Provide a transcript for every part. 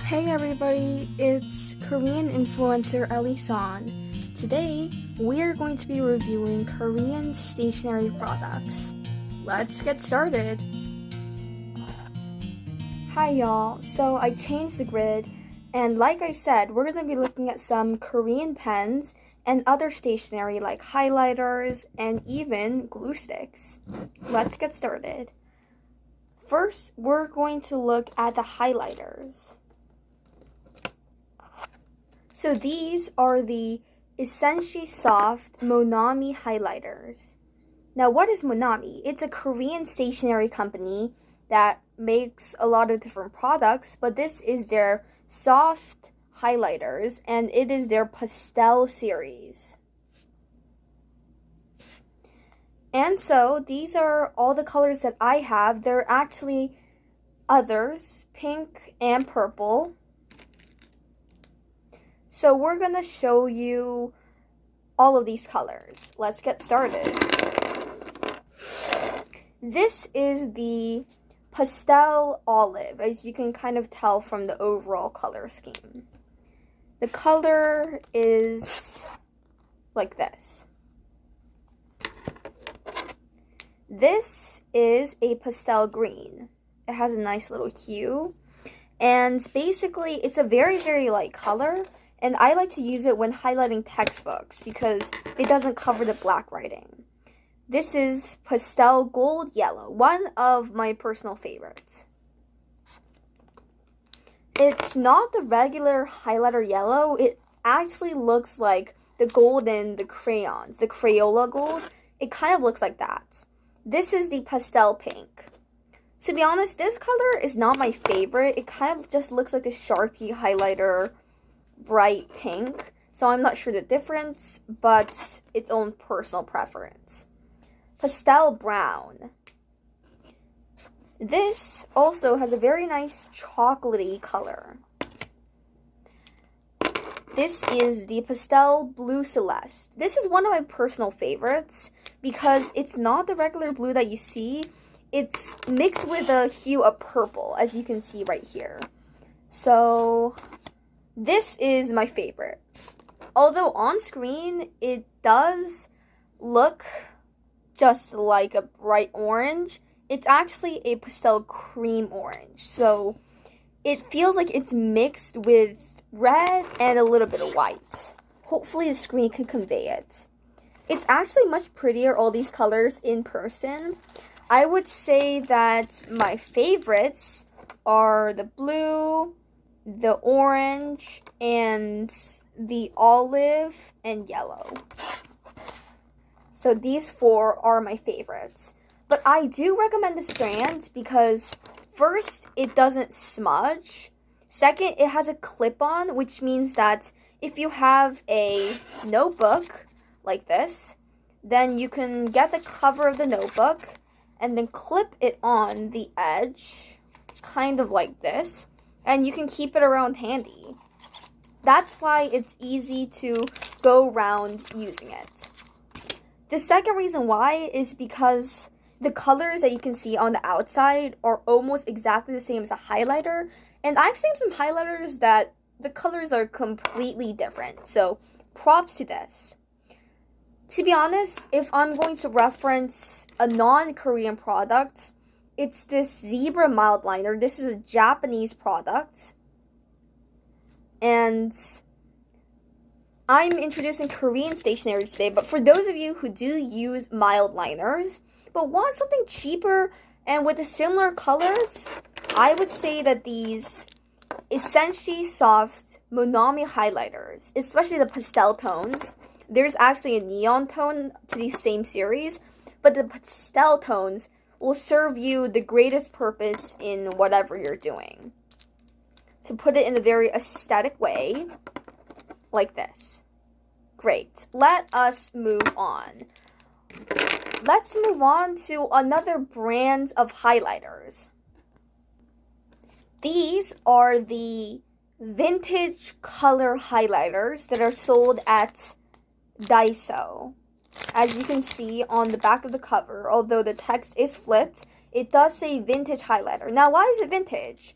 Hey everybody, it's Korean influencer Ellie San. Today, we're going to be reviewing Korean stationery products. Let's get started. Hi y'all, so I changed the grid, and like I said, we're going to be looking at some Korean pens and other stationery like highlighters and even glue sticks. Let's get started. First, we're going to look at the highlighters. So these are the Essentially Soft Monami highlighters. Now, what is Monami? It's a Korean stationery company that makes a lot of different products, but this is their soft highlighters, and it is their pastel series. And so these are all the colors that I have. There are actually others, pink and purple. So we're going to show you all of these colors. Let's get started. This is the pastel olive, as you can kind of tell from the overall color scheme. The color is like this. This is a pastel green. It has a nice little hue. And basically, it's a very, very light color. And I like to use it when highlighting textbooks because it doesn't cover the black writing. This is pastel gold yellow, one of my personal favorites. It's not the regular highlighter yellow. It actually looks like the gold in the crayons, the Crayola gold. It kind of looks like that. This is the pastel pink. To be honest, this color is not my favorite. It kind of just looks like the Sharpie highlighter bright pink, so I'm not sure the difference, but its own personal preference. Pastel brown. This also has a very nice chocolatey color. This is the pastel blue celeste. This is one of my personal favorites because it's not the regular blue that you see. It's mixed with a hue of purple, as you can see right here. So this is my favorite. Although on screen, it does look just like a bright orange. It's actually a pastel cream orange. So it feels like it's mixed with red and a little bit of white. Hopefully the screen can convey it. It's actually much prettier, all these colors, in person. I would say that my favorites are the blue, the orange, and the olive and yellow. So these four are my favorites. But I do recommend this brand because first, it doesn't smudge. Second, it has a clip-on, which means that if you have a notebook like this, then you can get the cover of the notebook and then clip it on the edge, kind of like this. And you can keep it around handy. That's why it's easy to go around using it. The second reason why is because the colors that you can see on the outside are almost exactly the same as a highlighter. And I've seen some highlighters that the colors are completely different. So props to this. To be honest, if I'm going to reference a non-Korean product, it's this Zebra mild liner. This is a Japanese product. And I'm introducing Korean stationery today, but for those of you who do use mild liners, but want something cheaper and with the similar colors, I would say that these Essentially Soft Monami highlighters, especially the pastel tones, there's actually a neon tone to these same series, but the pastel tones will serve you the greatest purpose in whatever you're doing. To put it in a very aesthetic way, like this. Great. Let us move on. Let's move on to another brand of highlighters. These are the vintage color highlighters that are sold at Daiso. As you can see on the back of the cover, although the text is flipped, it does say vintage highlighter. Now, why is it vintage?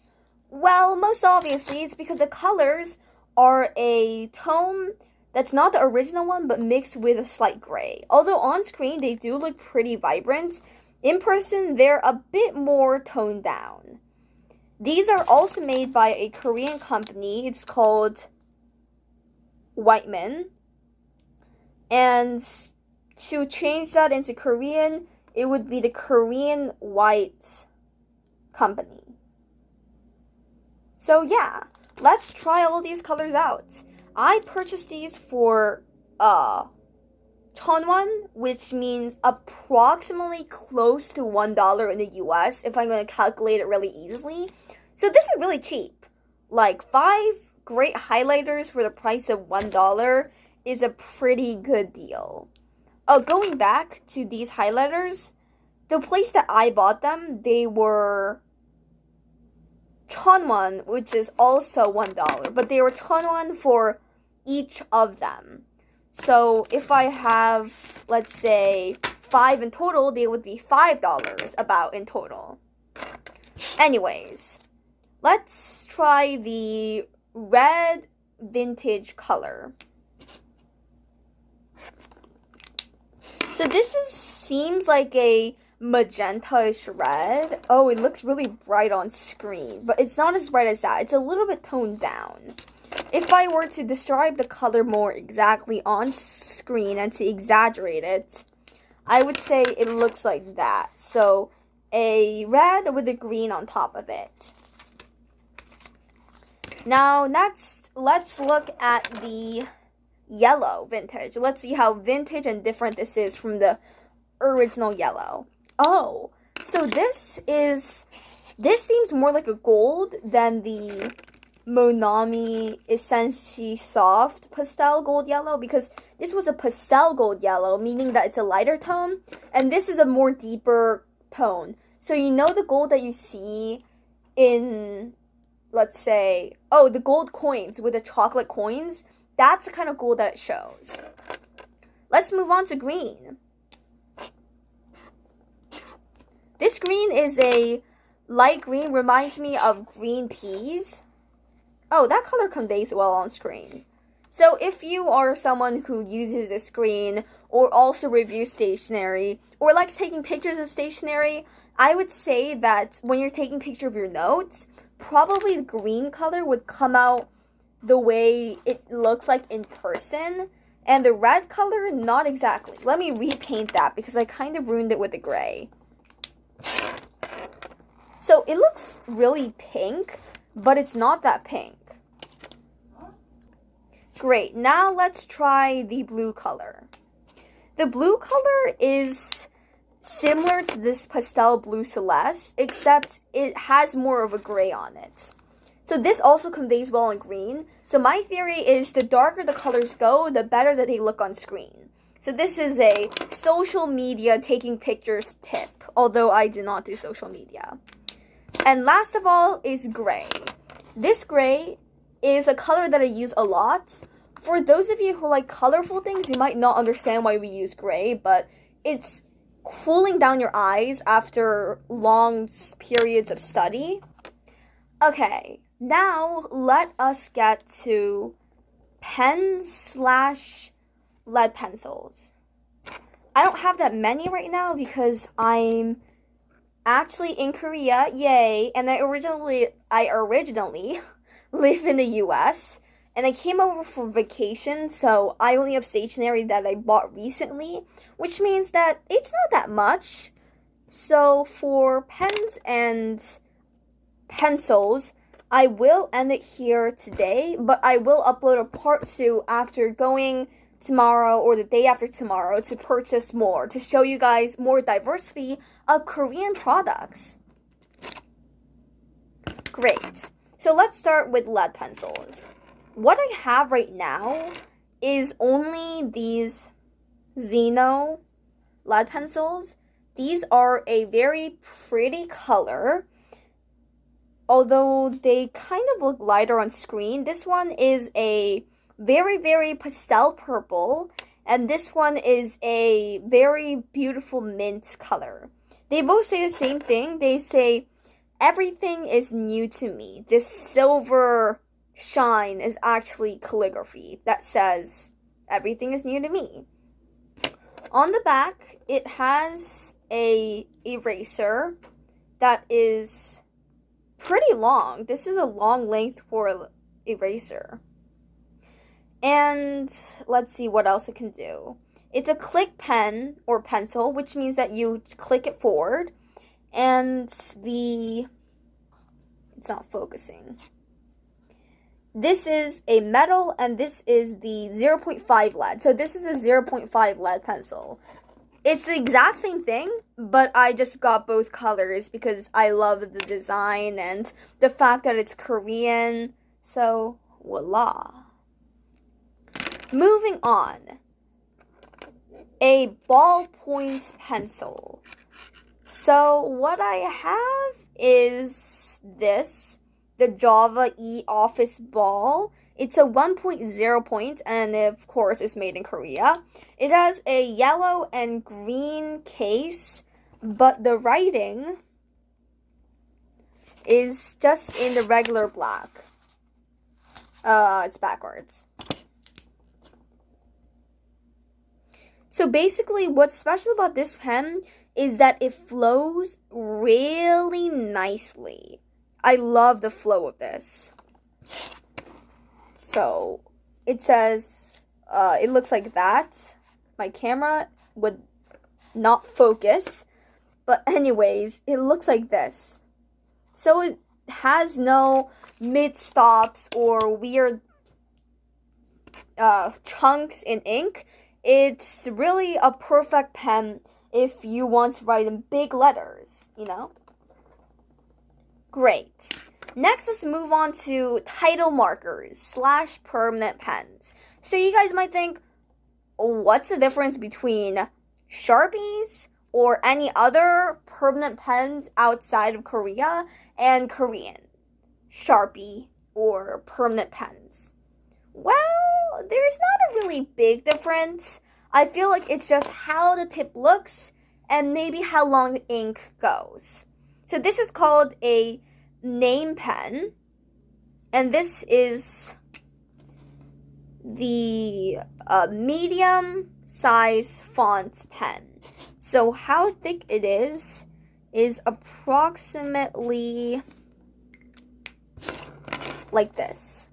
Well, most obviously, it's because the colors are a tone that's not the original one, but mixed with a slight gray. Although on screen, they do look pretty vibrant. In person, they're a bit more toned down. These are also made by a Korean company. It's called Whiteman. And to change that into Korean, it would be the Korean White Company. So yeah, let's try all these colors out. I purchased these for Chonwon, which means approximately close to $1 in the US if I'm going to calculate it really easily. So this is really cheap. Like 5 great highlighters for the price of $1 is a pretty good deal. Going back to these highlighters, the place that I bought them, they were Chonwon, which is also $1, but they were Chonwon for each of them. So if I have, let's say, 5 in total, they would be $5 about in total. Anyways, let's try the red vintage color. So this seems like a magenta-ish red. Oh, it looks really bright on screen, but it's not as bright as that. It's a little bit toned down. If I were to describe the color more exactly on screen and to exaggerate it, I would say it looks like that. So a red with a green on top of it. Now, next, let's look at the yellow vintage. Let's see how vintage and different this is from the original yellow. Oh, so this seems more like a gold than the Monami Essentially Soft Pastel Gold Yellow, because this was a pastel gold yellow, meaning that it's a lighter tone, and this is a more deeper tone. So you know the gold that you see in, let's say, the gold coins with the chocolate coins? That's the kind of gold that it shows. Let's move on to green. This green is a light green, reminds me of green peas. Oh, that color conveys well on screen. So if you are someone who uses a screen or also reviews stationery or likes taking pictures of stationery, I would say that when you're taking pictures of your notes, probably the green color would come out the way it looks like in person. And the red color, not exactly. Let me repaint that because I kind of ruined it with the gray. So it looks really pink, but it's not that pink. Great, now let's try the blue color. The blue color is similar to this pastel blue celeste, except it has more of a gray on it. So this also conveys well in green. So my theory is the darker the colors go, the better that they look on screen. So this is a social media taking pictures tip, although I do not do social media. And last of all is gray. This gray is a color that I use a lot. For those of you who like colorful things, you might not understand why we use gray, but it's cooling down your eyes after long periods of study. Okay, now let us get to pen/lead pencils. I don't have that many right now because I'm actually in Korea, yay, and I originally live in the US, and I came over for vacation, so I only have stationery that I bought recently, which means that it's not that much. So for pens and pencils, I will end it here today, but I will upload a part 2 after going tomorrow or the day after tomorrow to purchase more, to show you guys more diversity of Korean products. Great. So let's start with lead pencils. What I have right now is only these Zeno lead pencils. These are a very pretty color, although they kind of look lighter on screen. This one is a very, very pastel purple, and this one is a very beautiful mint color. They both say the same thing. They say everything is new to me. This silver shine is actually calligraphy that says everything is new to me. On the back, it has a eraser that is pretty long. This is a long length for eraser. And let's see what else it can do. It's a click pen or pencil, which means that you click it forward. And it's not focusing. This is a metal, and this is the 0.5 lead. So this is a 0.5 lead pencil. It's the exact same thing, but I just got both colors because I love the design and the fact that it's Korean. So, voila. Moving on. A ballpoint pencil. So what I have is this, the Java E-Office Ball. It's a 1.0 point, and of course it's made in Korea. It has a yellow and green case, but the writing is just in the regular black. It's backwards. So basically, what's special about this pen is that it flows really nicely. I love the flow of this. So, it says, it looks like that. My camera would not focus. But anyways, it looks like this. So it has no mid-stops or weird chunks in ink. It's really a perfect pen if you want to write in big letters, you know? Great. Next, let's move on to title markers / permanent pens. So you guys might think, what's the difference between Sharpies or any other permanent pens outside of Korea and Korean Sharpie or permanent pens? Well, there's not a really big difference. I feel like it's just how the tip looks and maybe how long the ink goes. So this is called a name pen, and this is the medium size font pen. So how thick it is approximately like this.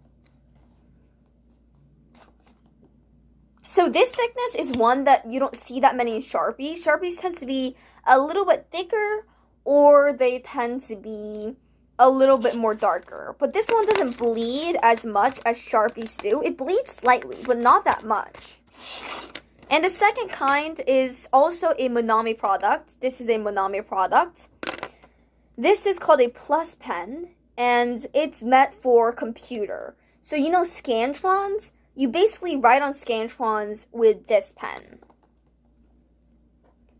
So this thickness is one that you don't see that many in Sharpies. Sharpies tends to be a little bit thicker, or they tend to be a little bit more darker. But this one doesn't bleed as much as Sharpies do. It bleeds slightly, but not that much. And the second kind is also a Monami product. This is a Monami product. This is called a Plus pen, and it's meant for computer. So you know Scantrons? You basically write on Scantrons with this pen.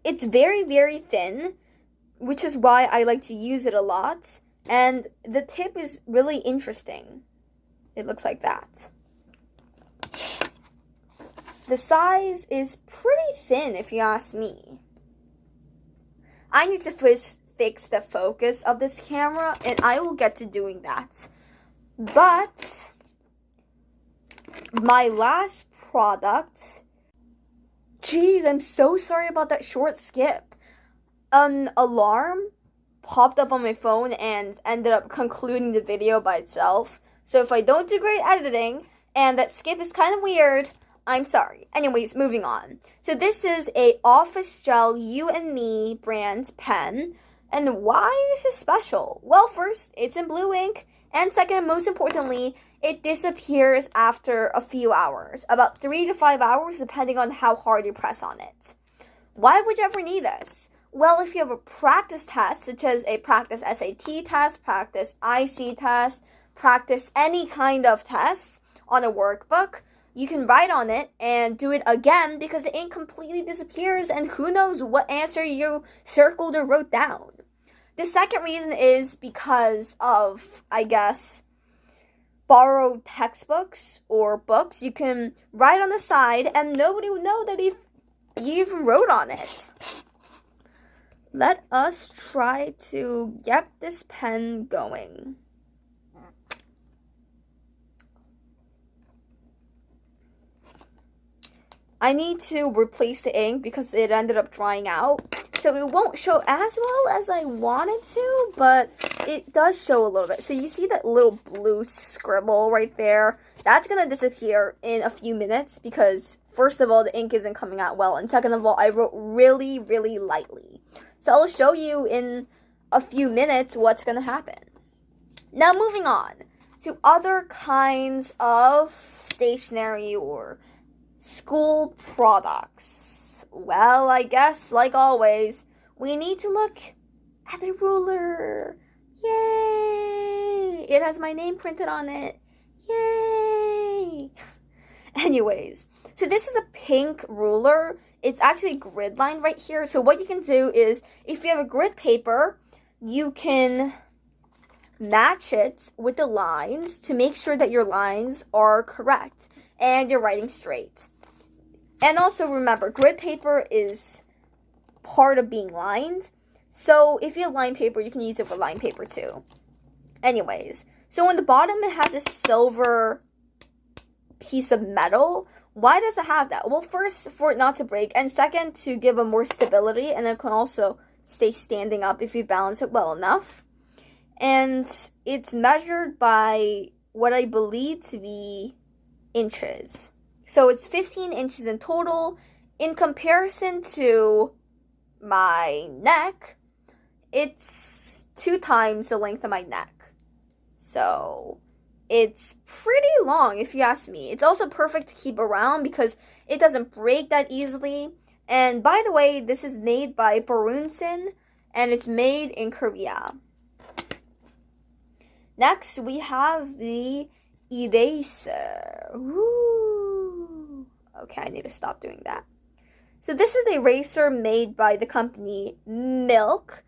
It's very, very thin, which is why I like to use it a lot. And the tip is really interesting. It looks like that. The size is pretty thin, if you ask me. I need to fix the focus of this camera, and I will get to doing that. But my last product, geez, I'm so sorry about that short skip. An alarm popped up on my phone and ended up concluding the video by itself. So if I don't do great editing and that skip is kind of weird, I'm sorry. Anyways, moving on. So this is a Office Gel You and Me brand pen. And why is this special? Well, first, it's in blue ink. And second, and most importantly, it disappears after a few hours. About 3 to 5 hours, depending on how hard you press on it. Why would you ever need this? Well, if you have a practice test, such as a practice SAT test, practice IC test, practice any kind of tests on a workbook, you can write on it and do it again because the ink completely disappears and who knows what answer you circled or wrote down. The second reason is because of, I guess, borrowed textbooks or books. You can write on the side and nobody will know that you even wrote on it. Let us try to get this pen going. I need to replace the ink because it ended up drying out. So it won't show as well as I want it to, but it does show a little bit. So you see that little blue scribble right there? That's going to disappear in a few minutes because, first of all, the ink isn't coming out well. And second of all, I wrote really, really lightly. So I'll show you in a few minutes what's going to happen. Now moving on to other kinds of stationery or school products. Well, I guess, like always, we need to look at the ruler. Yay! It has my name printed on it. Yay! Anyways, so this is a pink ruler. It's actually a grid line right here. So what you can do is, if you have a grid paper, you can match it with the lines to make sure that your lines are correct and you're writing straight. And also remember, grid paper is part of being lined. So if you have line paper, you can use it for line paper too. Anyways, so on the bottom it has a silver piece of metal. Why does it have that? Well, first, for it not to break, and second, to give it more stability, and it can also stay standing up if you balance it well enough. And it's measured by what I believe to be inches. So it's 15 inches in total. In comparison to my neck, it's 2 times the length of my neck. So it's pretty long if you ask me. It's also perfect to keep around because it doesn't break that easily. And by the way, this is made by Borunsan and it's made in Korea. Next, we have the eraser. Ooh. Okay, I need to stop doing that. So this is the eraser made by the company Milk.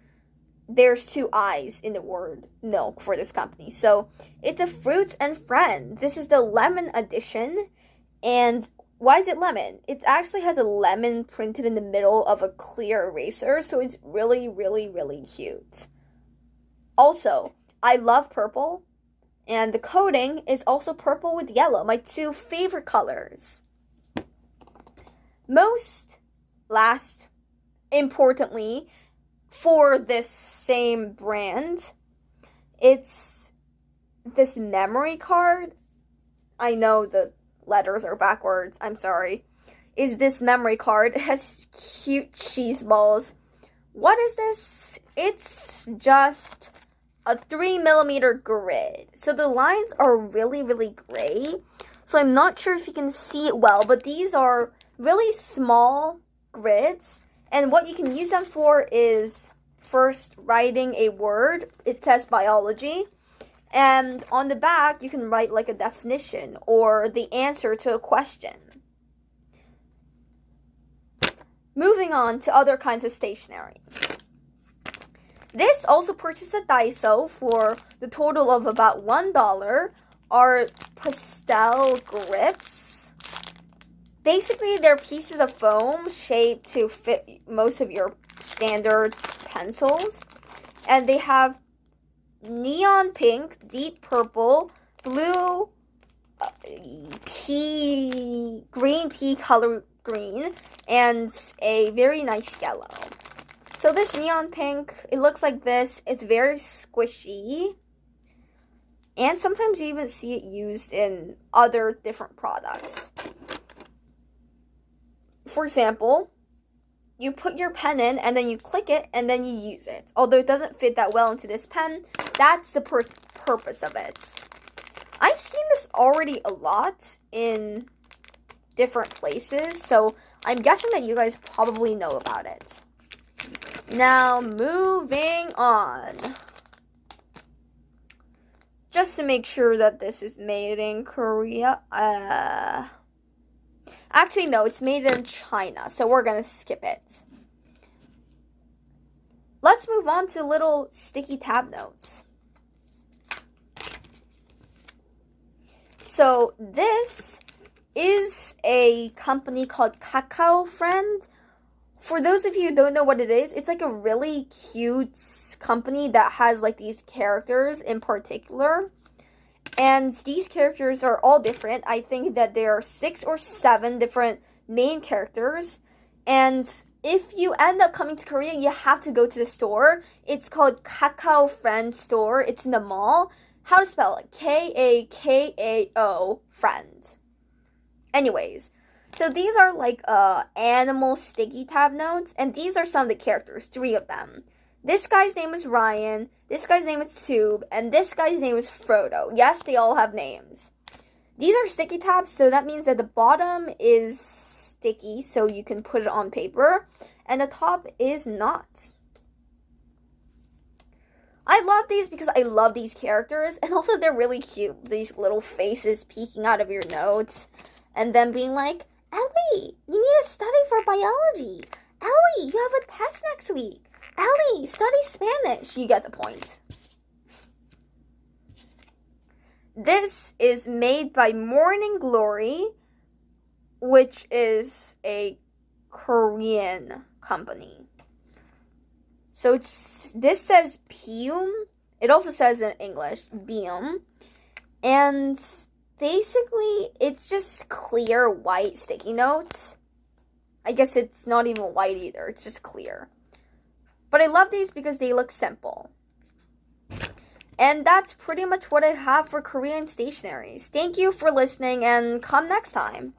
There's 2 I's in the word milk for this company. So it's a fruit and friend. This is the lemon edition. And why is it lemon? It actually has a lemon printed in the middle of a clear eraser. So it's really, really, really cute. Also, I love purple. And the coating is also purple with yellow. My 2 favorite colors. Last, importantly, for this same brand, it's this memory card. I know the letters are backwards, I'm sorry. Is this memory card. It has cute cheese balls. What is this? It's just a 3mm grid. So the lines are really, really gray. So I'm not sure if you can see it well, but these are really small grids. And what you can use them for is first writing a word. It says biology. And on the back, you can write like a definition or the answer to a question. Moving on to other kinds of stationery. This also purchased at Daiso for the total of about $1 are pastel grips. Basically, they're pieces of foam shaped to fit most of your standard pencils. And they have neon pink, deep purple, blue, green pea color green, and a very nice yellow. So this neon pink, it looks like this. It's very squishy. And sometimes you even see it used in other different products. For example, you put your pen in and then you click it and then you use it. Although it doesn't fit that well into this pen, that's the purpose of it. I've seen this already a lot in different places, so I'm guessing that you guys probably know about it. Now, moving on. Just to make sure that this is made in Korea. Actually, no, it's made in China, so we're going to skip it. Let's move on to little sticky tab notes. So this is a company called Kakao Friend. for those of you who don't know what it is, it's like a really cute company that has like these characters in particular. And these characters are all different. I think that there are 6 or 7 different main characters. And if you end up coming to Korea, you have to go to the store. It's called Kakao Friend Store. It's in the mall. How to spell it? Kakao Friend. Anyways, so these are like animal sticky tab notes. And these are some of the characters, 3 of them. This guy's name is Ryan, this guy's name is Tube, and this guy's name is Frodo. Yes, they all have names. These are sticky tabs, so that means that the bottom is sticky, so you can put it on paper, and the top is not. I love these because I love these characters, and also they're really cute. These little faces peeking out of your notes, and then being like, Ellie, you need to study for biology. Ellie, you have a test next week. Ellie, study Spanish. You get the point. This is made by Morning Glory, which is a Korean company. So this says Pium. It also says in English, Bium. And basically, it's just clear white sticky notes. I guess it's not even white either. It's just clear. But I love these because they look simple. And that's pretty much what I have for Korean stationaries. Thank you for listening and come next time.